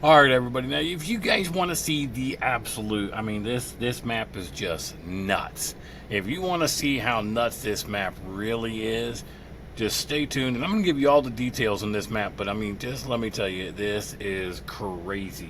All right, everybody. Now, if you guys want to see the absolute, I mean, this map is just nuts. If you want to see how nuts this map really is, just stay tuned, and I'm gonna give you all the details on this map. But I mean, just let me tell you, this is crazy.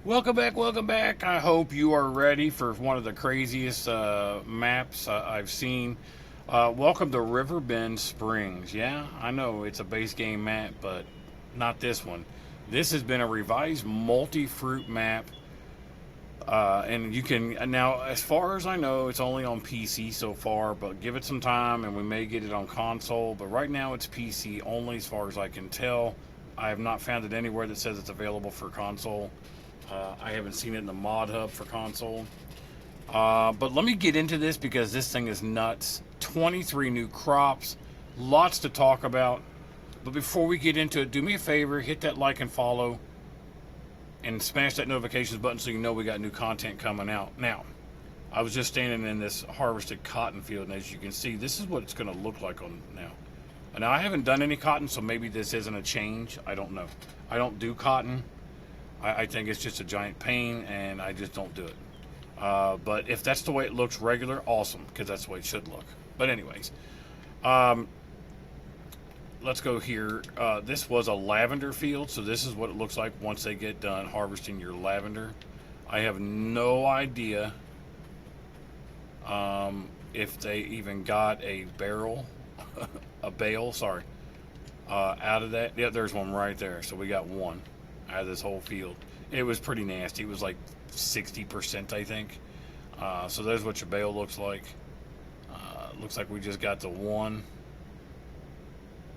Welcome back, welcome back. I hope you are ready for one of the craziest maps I've seen. Welcome to Riverbend Springs. Yeah, I know it's a base game map, but not this one. This has been a revised multi-fruit map, and you can now, as far as I know, it's only on PC so far. But give it some time, and we may get it on console. But right now, it's PC only, as far as I can tell. I have not found it anywhere that says it's available for console. I haven't seen it in the mod hub for console. But let me get into this because this thing is nuts. 23 new crops, lots to talk about. But before we get into it, do me a favor, hit that like and follow, and smash that notifications button so you know we got new content coming out. Now, I was just standing in this harvested cotton field, and as you can see, this is what it's going to look like on now. Now, I haven't done any cotton, so maybe this isn't a change. I don't know. I don't do cotton. I think it's just a giant pain, and I just don't do it. But if that's the way it looks regular, awesome, because that's the way it should look. But anyways, let's go here. This was a lavender field, so this is what it looks like once they get done harvesting your lavender. I have no idea if they even got a barrel, a bale, sorry, out of that. Yeah, there's one right there. So we got one out of this whole field. It was pretty nasty. It was like 60%, I think. So there's what your bale looks like. Looks like we just got the one.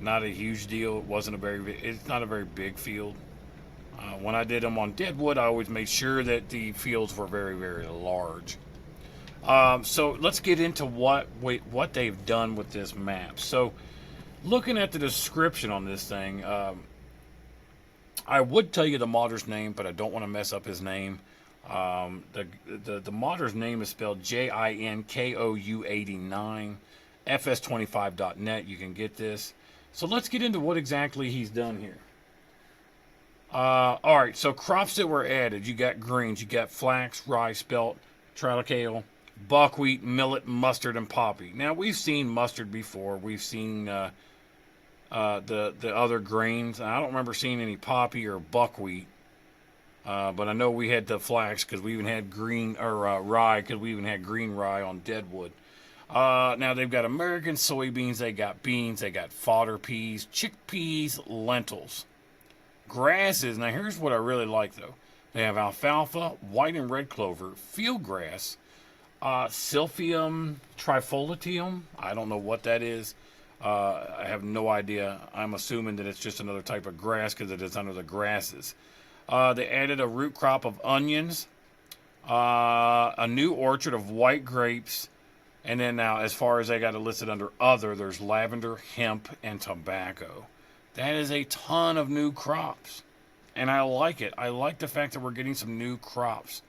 Not a huge deal. It wasn't a very. It's not a very big field. When I did them on Deadwood, I always made sure that the fields were very, very large. So let's get into what they've done with this map. So, looking at the description on this thing. I would tell you the modder's name, but I don't want to mess up his name. The modder's name is spelled JINKOU89, fs25.net. You can get this. So let's get into what exactly he's done here. All right, so crops that were added. You got greens. You got flax, rye, spelt, triticale, buckwheat, millet, mustard, and poppy. Now, we've seen mustard before. We've seen the other grains. I don't remember seeing any poppy or buckwheat, but I know we had the flax because we even had green or rye because we even had green rye on Deadwood. Now they've got American soybeans, they got beans, they got fodder peas, chickpeas, lentils, grasses. Now here's what I really like though. They have alfalfa, white and red clover, field grass, Silphium trifoliatum. I don't know what that is. I have no idea. I'm assuming that it's just another type of grass because it is under the grasses. They added a root crop of onions, a new orchard of white grapes, and then now as far as they got it listed under other, there's lavender, hemp, and tobacco. That is a ton of new crops, and I like it. I like the fact that we're getting some new crops.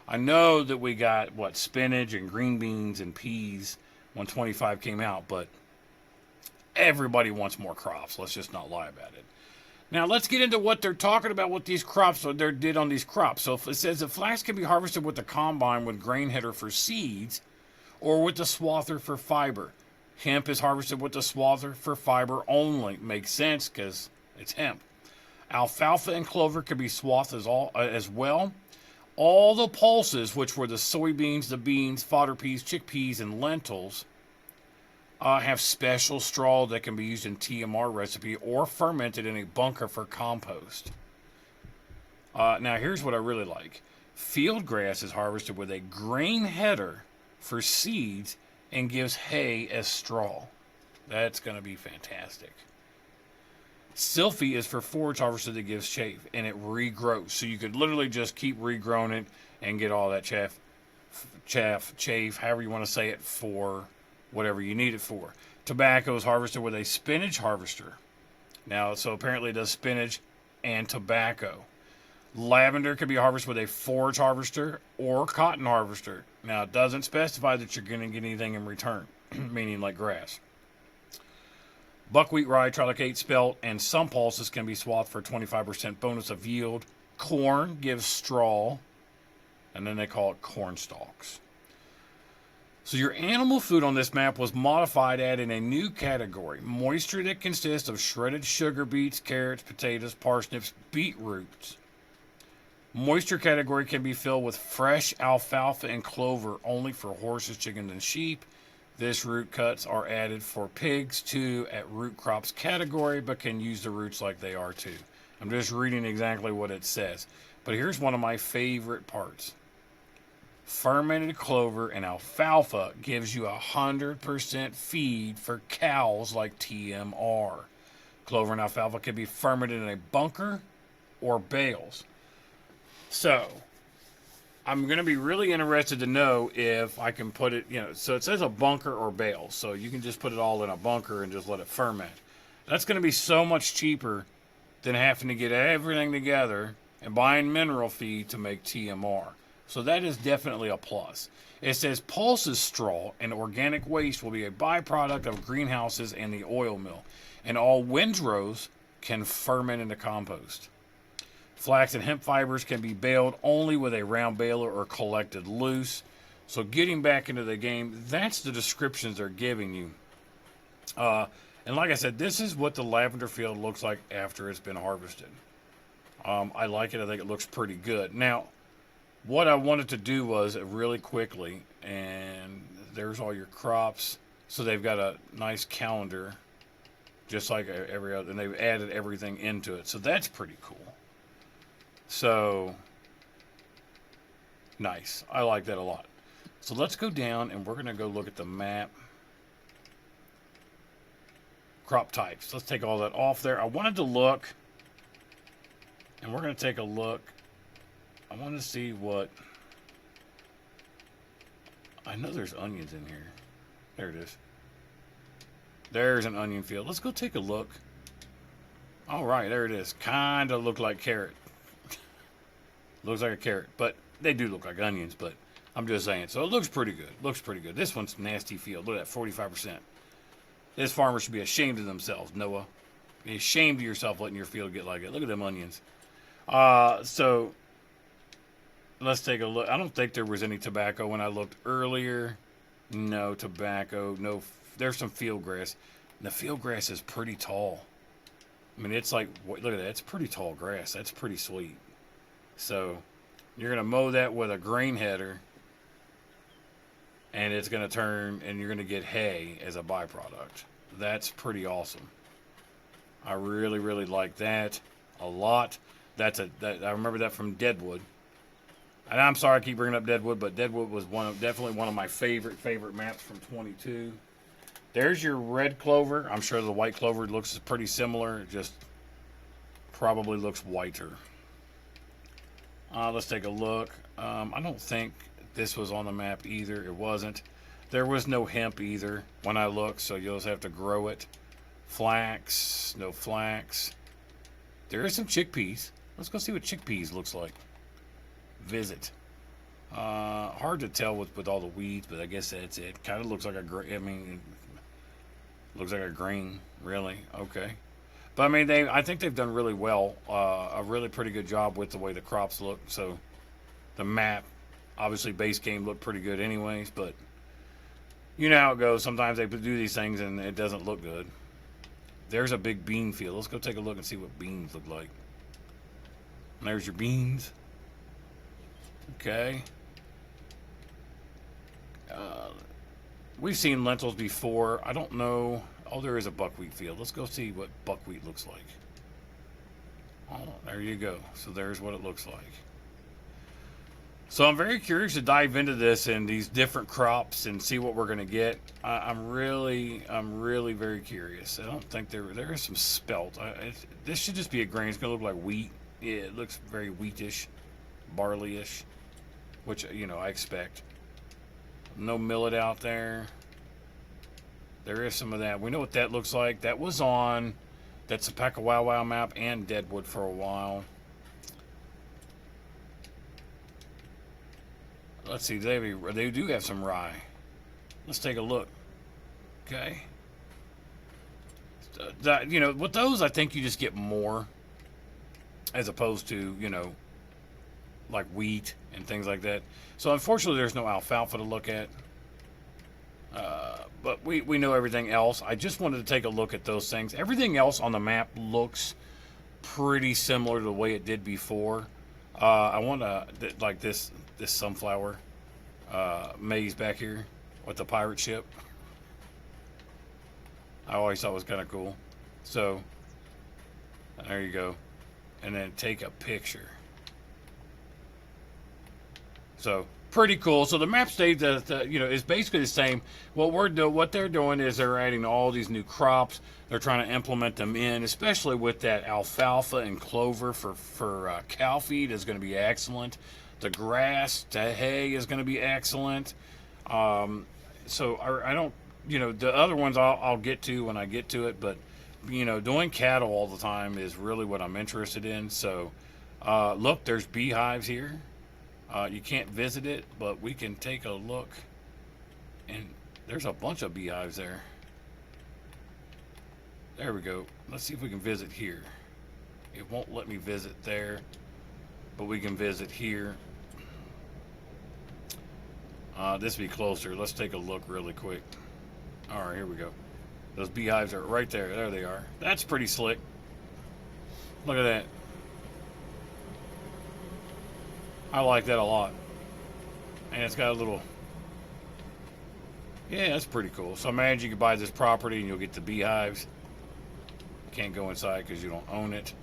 I know that we got, spinach and green beans and peas when 25 came out, but everybody wants more crops. Let's just not lie about it. Now, let's get into what they're talking about with these crops, what they did on these crops. So it says the flax can be harvested with the combine with grain header for seeds or with the swather for fiber. Hemp is harvested with the swather for fiber only. Makes sense because it's hemp. Alfalfa and clover can be swathed as well. All the pulses, which were the soybeans, the beans, fodder peas, chickpeas, and lentils, have special straw that can be used in TMR recipe or fermented in a bunker for compost. Now, here's what I really like. Field grass is harvested with a grain header for seeds and gives hay as straw. That's going to be fantastic. Sylphy is for forage harvested that gives chaff, and it regrows. So you could literally just keep regrowing it and get all that chaff, however you want to say it, for whatever you need it for. Tobacco is harvested with a spinach harvester. Now, so apparently it does spinach and tobacco. Lavender can be harvested with a forage harvester or cotton harvester. Now, it doesn't specify that you're going to get anything in return, meaning like grass. Buckwheat, rye, triticale, spelt, and some pulses can be swathed for 25% bonus of yield. Corn gives straw, and then they call it corn stalks. So your animal food on this map was modified, adding a new category. Moisture that consists of shredded sugar beets, carrots, potatoes, parsnips, beetroots. Moisture category can be filled with fresh alfalfa and clover only for horses, chickens, and sheep. This root cuts are added for pigs too at root crops category, but can use the roots like they are too. I'm just reading exactly what it says. But here's one of my favorite parts. Fermented clover and alfalfa gives you 100% feed for cows like TMR. Clover and alfalfa can be fermented in a bunker or bales. So, I'm going to be really interested to know if I can put it, so it says a bunker or bale. So you can just put it all in a bunker and just let it ferment. That's going to be so much cheaper than having to get everything together and buying mineral feed to make TMR. So that is definitely a plus. It says pulses straw and organic waste will be a byproduct of greenhouses and the oil mill. And all windrows can ferment into compost. Flax and hemp fibers can be baled only with a round baler or collected loose. So getting back into the game, that's the descriptions they're giving you. And like I said, this is what the lavender field looks like after it's been harvested. I like it. I think it looks pretty good. Now, what I wanted to do was really quickly, and there's all your crops. So they've got a nice calendar, just like every other, and they've added everything into it. So that's pretty cool. So, nice. I like that a lot. So let's go down and we're going to go look at the map. Crop types. Let's take all that off there. I wanted to look, and we're going to take a look. I want to see what, I know there's onions in here. There it is. There's an onion field. Let's go take a look. All right, there it is. Kind of look like carrot. Looks like a carrot, but they do look like onions, but I'm just saying. So it looks pretty good. Looks pretty good. This one's nasty field. Look at that, 45%. This farmer should be ashamed of themselves, Noah. Be ashamed of yourself letting your field get like it. Look at them onions. So let's take a look. I don't think there was any tobacco when I looked earlier. No tobacco. No. There's some field grass. And the field grass is pretty tall. I mean, it's like, look at that. It's pretty tall grass. That's pretty sweet. So you're going to mow that with a grain header, and it's going to turn, and you're going to get hay as a byproduct. That's pretty awesome. I really, really like that a lot. I remember that from Deadwood. And I'm sorry I keep bringing up Deadwood, but Deadwood was definitely one of my favorite maps from 22. There's your red clover. I'm sure the white clover looks pretty similar. It just probably looks whiter. Let's take a look. I don't think this was on the map either. It wasn't. There was no hemp either when I looked, so you'll just have to grow it. Flax, no flax. There is some chickpeas. Let's go see what chickpeas looks like. Visit. Hard to tell with all the weeds, but I guess that's it. Kind of looks like looks like a grain, really. Okay. But I mean, I think they've done really well, a really pretty good job with the way the crops look. So the map, obviously base game looked pretty good anyways, but you know how it goes. Sometimes they do these things and it doesn't look good. There's a big bean field. Let's go take a look and see what beans look like. And there's your beans. Okay. We've seen lentils before. I don't know. Oh, there is a buckwheat field. Let's go see what buckwheat looks like. Oh, there you go. So there's what it looks like. So I'm very curious to dive into this and these different crops and see what we're going to get. I'm really very curious. I don't think there is some spelt. This should just be a grain. It's going to look like wheat. Yeah, it looks very wheatish, barley-ish, which, I expect. No millet out there. There is some of that. We know what that looks like. That was on that Sepaka Wow Wow map and Deadwood for a while. let's see, they do have some rye. Let's take a look. Okay. That, you know, with those, I think you just get more as opposed to, you know, like wheat and things like that. So unfortunately, there's no alfalfa to look at. But we know everything else. I just wanted to take a look at those things. Everything else on the map looks pretty similar to the way it did before. I want to, like this sunflower maze back here with the pirate ship. I always thought it was kind of cool. So there you go. And then take a picture. So pretty cool. So the map stays you know, is basically the same. What they're doing is they're adding all these new crops. They're trying to implement them in, especially with that alfalfa and clover for cow feed is going to be excellent. The grass, the hay is going to be excellent. So I don't, you know, the other ones I'll get to when I get to it, but you know, doing cattle all the time is really what I'm interested in. So look, there's beehives here. You can't visit it, but we can take a look, and there's a bunch of beehives there. There we go. Let's see if we can visit here. It won't let me visit there, but we can visit here. This will be closer. Let's take a look really quick. All right, here we go. Those beehives are right there. There they are. That's pretty slick. Look at that. I like that a lot. And it's got a little... Yeah, that's pretty cool. So imagine you could buy this property and you'll get the beehives. Can't go inside because you don't own it.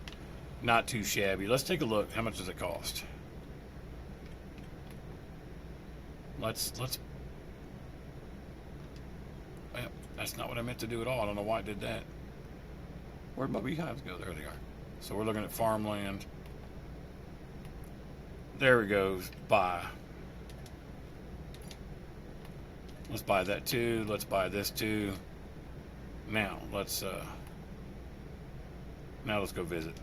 Not too shabby. Let's take a look. How much does it cost? Let's... Well, that's not what I meant to do at all. I don't know why I did that. Where'd my beehives go? There they are. So we're looking at farmland. There we go. Buy. Let's buy that too. Let's buy this too. Now let's go visit.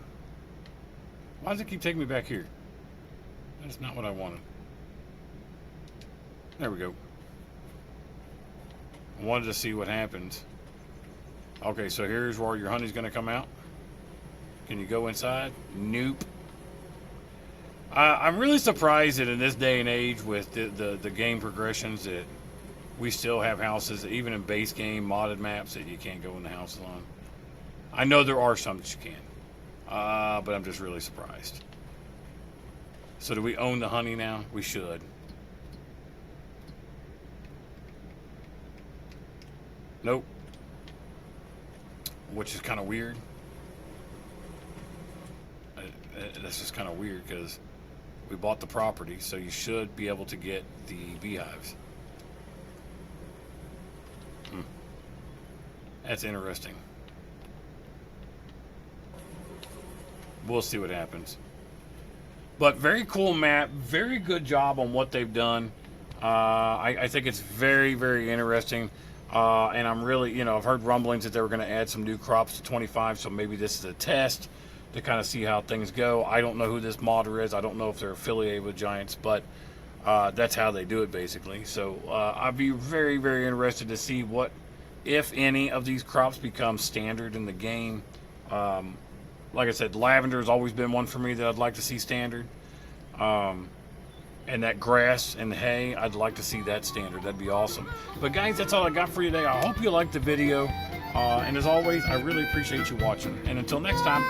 Why does it keep taking me back here? That's not what I wanted. There we go. I wanted to see what happens. Okay, so here's where your honey's going to come out. Can you go inside? Nope. I'm really surprised that in this day and age with the game progressions that we still have houses, even in base game modded maps, that you can't go in the houses on. I know there are some that you can, but I'm just really surprised. So do we own the honey now? We should. Nope. Which is kind of weird. This is kind of weird because we bought the property, so you should be able to get the beehives. That's interesting. We'll see what happens. But very cool map. Very good job on what they've done. I think it's very, very interesting. And I'm really, you know, I've heard rumblings that they were going to add some new crops to 25, so maybe this is a test to kind of see how things go. I don't know who this modder is. I don't know if they're affiliated with Giants, but that's how they do it, basically. So I'd be very, very interested to see what, if any, of these crops become standard in the game. Like I said, lavender has always been one for me that I'd like to see standard. And that grass and hay, I'd like to see that standard. That'd be awesome. But guys, that's all I got for you today. I hope you liked the video. And as always, I really appreciate you watching. And until next time.